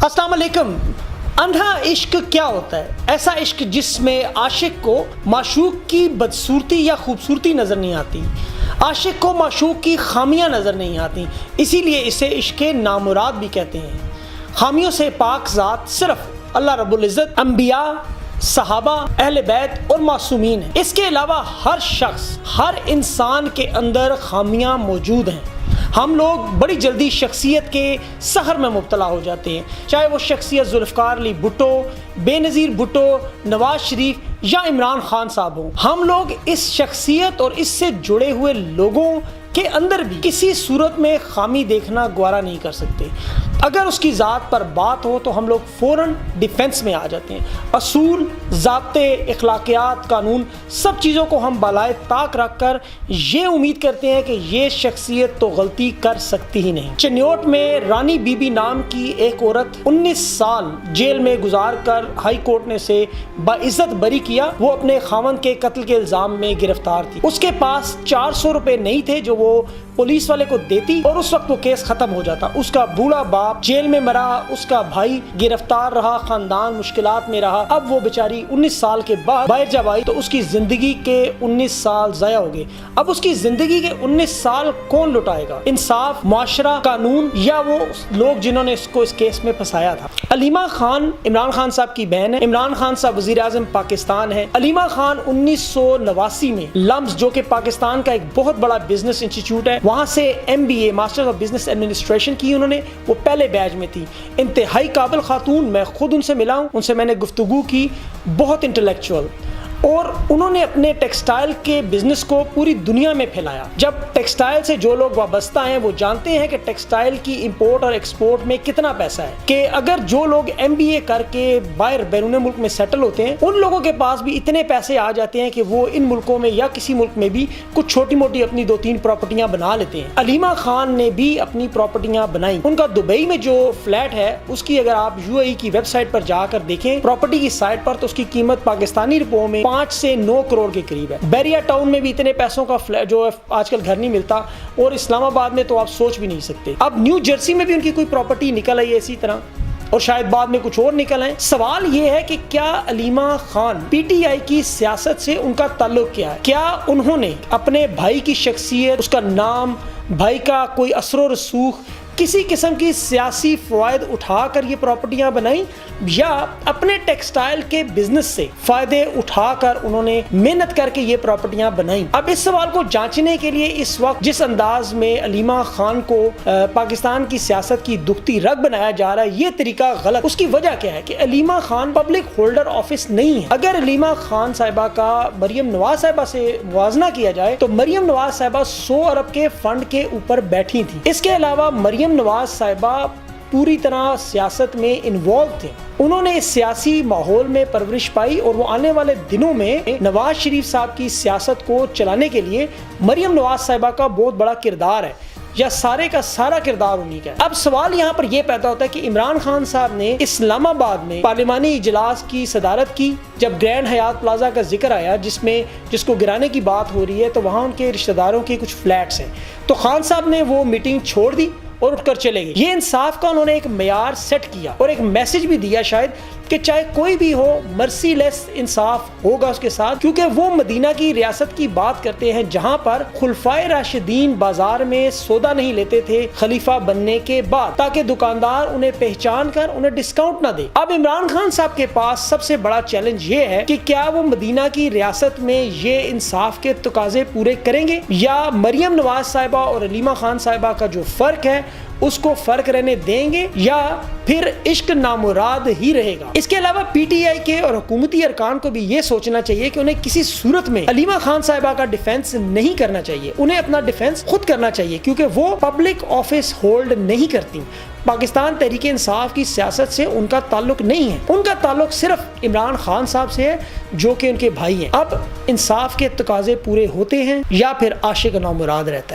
अस्सलाम वालेकुम। अंधा इश्क क्या होता है? ऐसा इश्क जिसमें आशिक को माशूक की बदसूरती या खूबसूरती नज़र नहीं आती, आशिक को माशूक की खामियां नज़र नहीं आती, इसीलिए इसे इश्क नामुराद भी कहते हैं। खामियों से पाक ज़ात सिर्फ अल्लाह रब्बुल इज़्ज़त, अंबिया, सहाबा, अहले बैत और मासूमीन है। इसके अलावा हर शख्स, हर इंसान के अंदर खामियां मौजूद हैं। हम लोग बड़ी जल्दी शख्सियत के सहर में मुब्तला हो जाते हैं, चाहे वो शख्सियत जुल्फ़िकार अली भुट्टो, बेनज़ीर भुट्टो, नवाज शरीफ या इमरान खान साहब हों। हम लोग इस शख्सियत और इससे जुड़े हुए लोगों के अंदर भी किसी सूरत में खामी देखना गवारा नहीं कर सकते। अगर उसकी ज़ात पर बात हो तो हम लोग फ़ौरन डिफेंस में आ जाते हैं। असूल, ज़ाब्ते, इखलाकियात, कानून, सब चीज़ों को हम बालाए ताक रख कर ये उम्मीद करते हैं कि ये शख्सियत तो गलती कर सकती ही नहीं। चिन्योट में रानी बीबी नाम की एक औरत 19 साल जेल में गुजार कर हाई कोर्ट ने से बाइज्जत बरी किया। वो अपने खामन के कत्ल के इल्ज़ाम में गिरफ्तार थी। उसके पास 400 रुपये नहीं थे जो वो पुलिस वाले को देती और उस वक्त वो केस खत्म हो जाता। उसका बूढ़ा बाप जेल में मरा, उसका भाई गिरफ्तार रहा, खानदान मुश्किलात में रहा। अब वो बेचारी 19 साल के बाद बाहर जब आई तो उसकी जिंदगी के 19 साल ज़ाया हो गए। अब उसकी जिंदगी के 19 साल कौन लुटाएगा? इंसाफ, मुआशरा, कानून या वो लोग जिन्होंने इसको इस केस में फंसाया था? अलीमा खान इमरान खान साहब की बहन है। इमरान खान साहब वज़ीर आज़म पाकिस्तान है। अलीमा खान 1989 में लम्स, जो कि पाकिस्तान का एक बहुत बड़ा बिजनेस इंस्टीट्यूट है, वहाँ से MBA master of business administration की उन्होंने। वो पहले बैच में थी। इंतहाई काबिल खातून, मैं खुद उनसे मिला हूँ, उनसे मैंने गुफ्तगू की, बहुत इंटेलेक्चुअल। और उन्होंने अपने टेक्सटाइल के बिजनेस को पूरी दुनिया में फैलाया। जब टेक्सटाइल से जो लोग वाबस्ता हैं वो जानते हैं कि टेक्सटाइल की इंपोर्ट और एक्सपोर्ट में कितना पैसा है, कि अगर जो लोग MBA करके बाहर बैरून मुल्क में सेटल होते हैं उन लोगों के पास भी इतने पैसे आ जाते हैं कि वो इन मुल्कों में या किसी मुल्क में भी कुछ छोटी मोटी अपनी 2-3 प्रॉपर्टियां बना लेते हैं। अलीमा खान ने भी अपनी प्रॉपर्टियां बनाई। उनका दुबई में जो फ्लैट है उसकी अगर आप UAE की वेबसाइट पर जाकर देखें, प्रॉपर्टी की साइट पर, तो उसकी कीमत पाकिस्तानी रुपयों में 5 से 9 करोड़ के करीब है। बैरिया टाउन में भी इतने पैसों का फ्लैट जो आजकल घर नहीं मिलता, और इस्लामाबाद में तो आप सोच भी नहीं सकते। अब न्यू जर्सी में भी उनकी कोई प्रॉपर्टी निकल आई है इसी तरह, और शायद बाद में कुछ और निकल आए। सवाल ये है कि क्या अलीमा खान PTI की सियासत से उनका ताल्लुक क्या है? क्या उन्होंने अपने भाई की शख्सियत, उसका नाम, भाई का कोई असर रसूख, किसी किस्म की सियासी फ़वायद उठाकर ये प्रॉपर्टियां बनाई, या अपने टेक्सटाइल के बिजनेस से फ़ायदे उठाकर उन्होंने मेहनत करके ये प्रॉपर्टियां बनाई? अब इस सवाल को जांचने के लिए इस वक्त जिस अंदाज में अलीमा खान को पाकिस्तान की सियासत की दुखती रग बनाया जा रहा है, ये तरीका गलत। उसकी वजह क्या है कि Aleema Khan public holder office नहीं है। अगर अलीमा खान साहिबा का मरियम नवाज साहिबा से मुवाजना किया जाए तो मरियम नवाज साहिबा 100 अरब के फंड के ऊपर बैठी थी। इसके अलावा मरियम नवाज साहिबा पूरी तरह सियासत में इन्वॉल्व थे। उन्होंने इस सियासी माहौल में परवरिश पाई और वो आने वाले दिनों में नवाज शरीफ साहब की सियासत को चलाने के लिए मरियम नवाज साहिबा का बहुत बड़ा किरदार है, या सारे का सारा किरदार उन्हीं का है। अब सवाल यहाँ पर यह पैदा होता है कि इमरान खान साहब ने इस्लामाबाद में पार्लिमानी इजलास की सदारत की। जब ग्रैंड हयात प्लाजा का जिक्र आया जिसको गिराने की बात हो रही है, तो वहाँ उनके रिश्तेदारों के कुछ फ्लैट्स हैं, तो खान साहब ने वो मीटिंग छोड़ दी और उठकर चले गए। ये इंसाफ का उन्होंने एक मेयार सेट किया और एक मैसेज भी दिया शायद कि चाहे कोई भी हो, मर्सीलेस इंसाफ होगा उसके साथ, क्योंकि वो मदीना की रियासत की बात करते हैं जहां पर खुलफाए राशिदीन बाजार में सौदा नहीं लेते थे खलीफा बनने के बाद, ताकि दुकानदार उन्हें पहचान कर उन्हें डिस्काउंट ना दे। अब इमरान खान साहब के पास सबसे बड़ा चैलेंज ये है कि क्या वो मदीना की रियासत में ये इंसाफ के तकाजे पूरे करेंगे, या मरियम नवाज साहिबा और अलीमा खान साहिबा का जो फर्क है उसको फर्क रहने देंगे, या फिर इश्क नामुराद ही रहेगा। इसके अलावा PTI के और हुकूमती अरकान को भी ये सोचना चाहिए कि उन्हें किसी सूरत में अलीमा खान साहिबा का डिफेंस नहीं करना चाहिए। उन्हें अपना डिफेंस खुद करना चाहिए, क्योंकि वो पब्लिक ऑफिस होल्ड नहीं करती। पाकिस्तान तहरीक इंसाफ की सियासत से उनका ताल्लुक नहीं है। उनका ताल्लुक सिर्फ इमरान खान साहब से है जो कि उनके भाई हैं। अब इंसाफ के तकाजे पूरे होते हैं या फिर आशिक नामुराद रहता है।